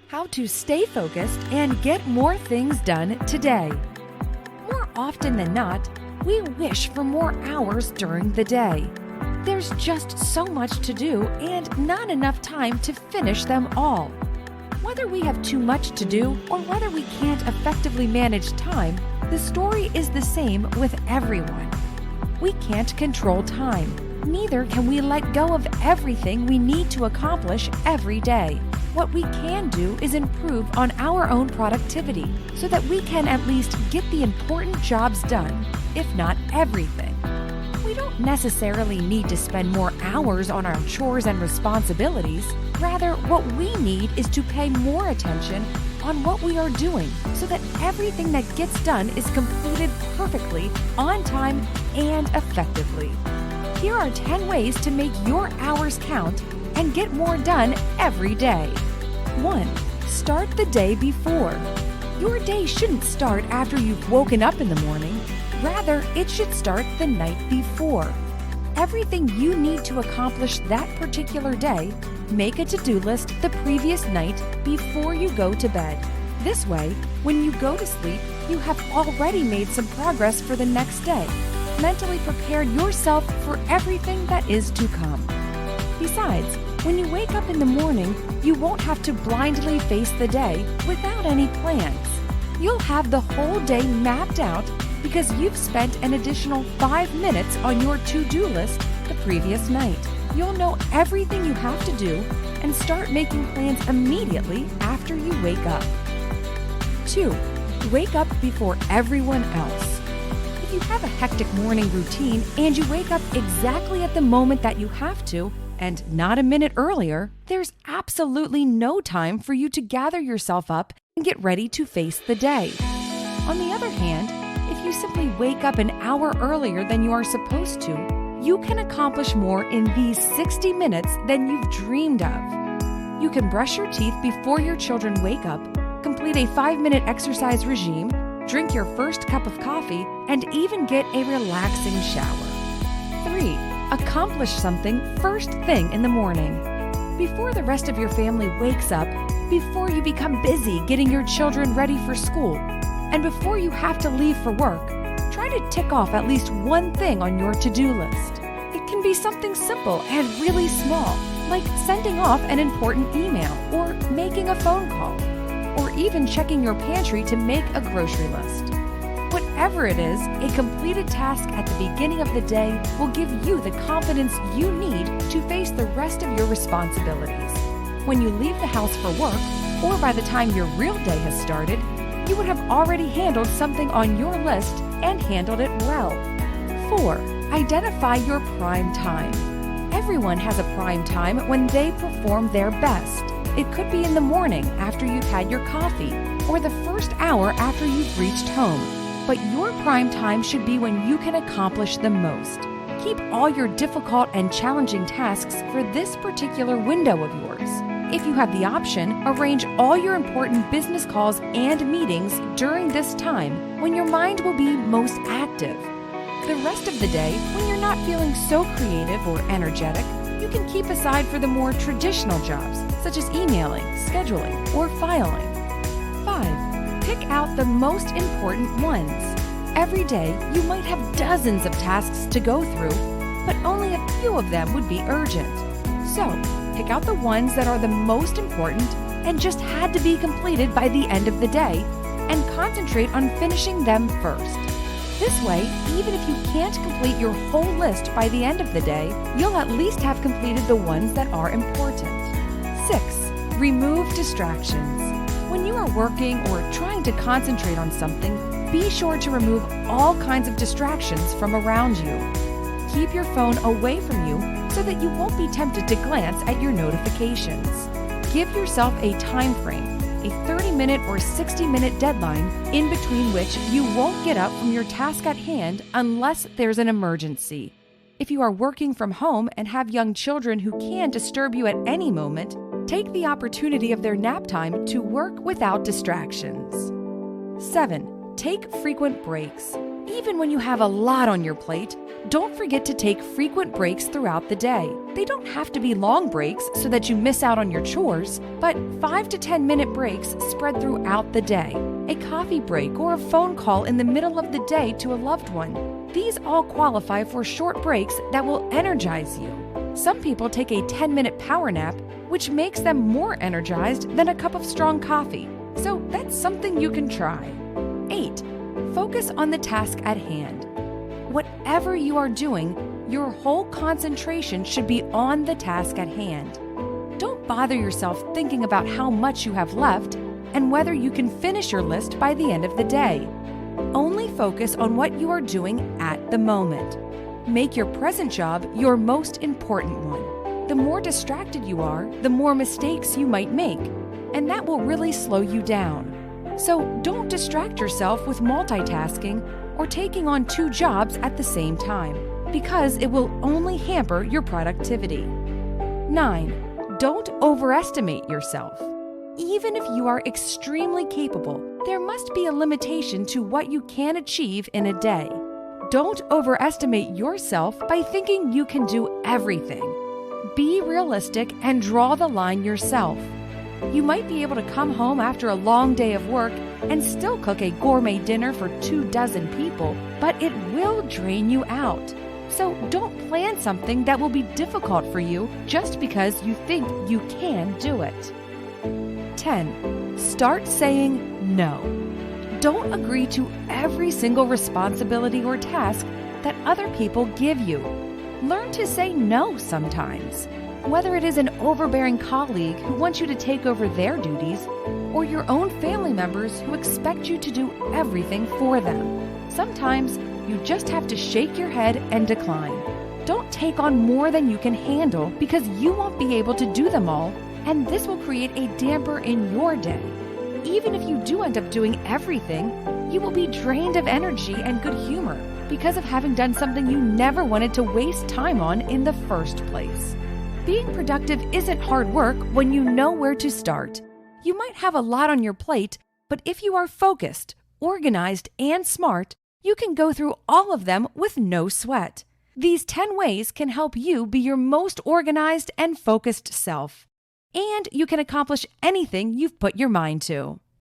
How to stay focused and get more things done today. More often than not, we wish for more hours during the day. There's just so much to do and not enough time to finish them all. Whether we have too much to do or whether we can't effectively manage time, the story is the same with everyone. We can't control time. Neither can we let go of everything we need to accomplish every day. What we can do is improve on our own productivity so that we can at least get the important jobs done, if not everything. We don't necessarily need to spend more hours on our chores and responsibilities. Rather, what we need is to pay more attention on what we are doing so that everything that gets done is completed perfectly, on time, and effectively. Here are 10 ways to make your hours count and get more done every day. 1. Start the day before. Your day shouldn't start after you've woken up in the morning. Rather, it should start the night before. Everything you need to accomplish that particular day, make a to-do list the previous night before you go to bed. This way, when you go to sleep, you have already made some progress for the next day. Mentally prepare yourself for everything that is to come. Besides, when you wake up in the morning, you won't have to blindly face the day without any plans. You'll have the whole day mapped out because you've spent an additional 5 minutes on your to-do list the previous night. You'll know everything you have to do and start making plans immediately after you wake up. 2. Wake up before everyone else. If you have a hectic morning routine and you wake up exactly at the moment that you have to, and not a minute earlier, there's absolutely no time for you to gather yourself up and get ready to face the day. On the other hand, if you simply wake up an hour earlier than you are supposed to, you can accomplish more in these 60 minutes than you've dreamed of. You can brush your teeth before your children wake up, complete a 5-minute exercise regime, drink your first cup of coffee, and even get a relaxing shower. 3. Accomplish something first thing in the morning. Before the rest of your family wakes up, before you become busy getting your children ready for school, and before you have to leave for work, try to tick off at least one thing on your to-do list. It can be something simple and really small, like sending off an important email or making a phone call, or even checking your pantry to make a grocery list. Whatever it is, a completed task at the beginning of the day will give you the confidence you need to face the rest of your responsibilities. When you leave the house for work, or by the time your real day has started, you would have already handled something on your list and handled it well. 4. Identify your prime time. Everyone has a prime time when they perform their best. It could be in the morning after you've had your coffee, or the first hour after you've reached home. But your prime time should be when you can accomplish the most. Keep all your difficult and challenging tasks for this particular window of yours. If you have the option, arrange all your important business calls and meetings during this time when your mind will be most active. The rest of the day, when you're not feeling so creative or energetic, you can keep aside for the more traditional jobs, such as emailing, scheduling, or filing. 5. Pick out the most important ones. Every day, you might have dozens of tasks to go through, but only a few of them would be urgent. So, pick out the ones that are the most important and just had to be completed by the end of the day, and concentrate on finishing them first. This way, even if you can't complete your whole list by the end of the day, you'll at least have completed the ones that are important. 6. Remove distractions. When you are working or trying to concentrate on something, be sure to remove all kinds of distractions from around you. Keep your phone away from you so that you won't be tempted to glance at your notifications. Give yourself a time frame, a 30-minute or 60-minute deadline in between which you won't get up from your task at hand unless there's an emergency. If you are working from home and have young children who can disturb you at any moment, take the opportunity of their nap time to work without distractions. 7. Take frequent breaks. Even when you have a lot on your plate, don't forget to take frequent breaks throughout the day. They don't have to be long breaks so that you miss out on your chores, but 5 to 10 minute breaks spread throughout the day. A coffee break or a phone call in the middle of the day to a loved one. These all qualify for short breaks that will energize you. Some people take a 10-minute power nap, which makes them more energized than a cup of strong coffee. So that's something you can try. 8. Focus on the task at hand. Whatever you are doing, your whole concentration should be on the task at hand. Don't bother yourself thinking about how much you have left and whether you can finish your list by the end of the day. Only focus on what you are doing at the moment. Make your present job your most important one. The more distracted you are, the more mistakes you might make, and that will really slow you down. So don't distract yourself with multitasking or taking on 2 jobs at the same time, because it will only hamper your productivity. 9. Don't overestimate yourself. Even if you are extremely capable, there must be a limitation to what you can achieve in a day. Don't overestimate yourself by thinking you can do everything. Be realistic and draw the line yourself. You might be able to come home after a long day of work and still cook a gourmet dinner for 24 people, but it will drain you out. So don't plan something that will be difficult for you just because you think you can do it. 10. Start saying no. Don't agree to every single responsibility or task that other people give you. Learn to say no sometimes. Whether it is an overbearing colleague who wants you to take over their duties, or your own family members who expect you to do everything for them. Sometimes you just have to shake your head and decline. Don't take on more than you can handle because you won't be able to do them all, and this will create a damper in your day. Even if you do end up doing everything, you will be drained of energy and good humor because of having done something you never wanted to waste time on in the first place. Being productive isn't hard work when you know where to start. You might have a lot on your plate, but if you are focused, organized, and smart, you can go through all of them with no sweat. These 10 ways can help you be your most organized and focused self. And you can accomplish anything you've put your mind to.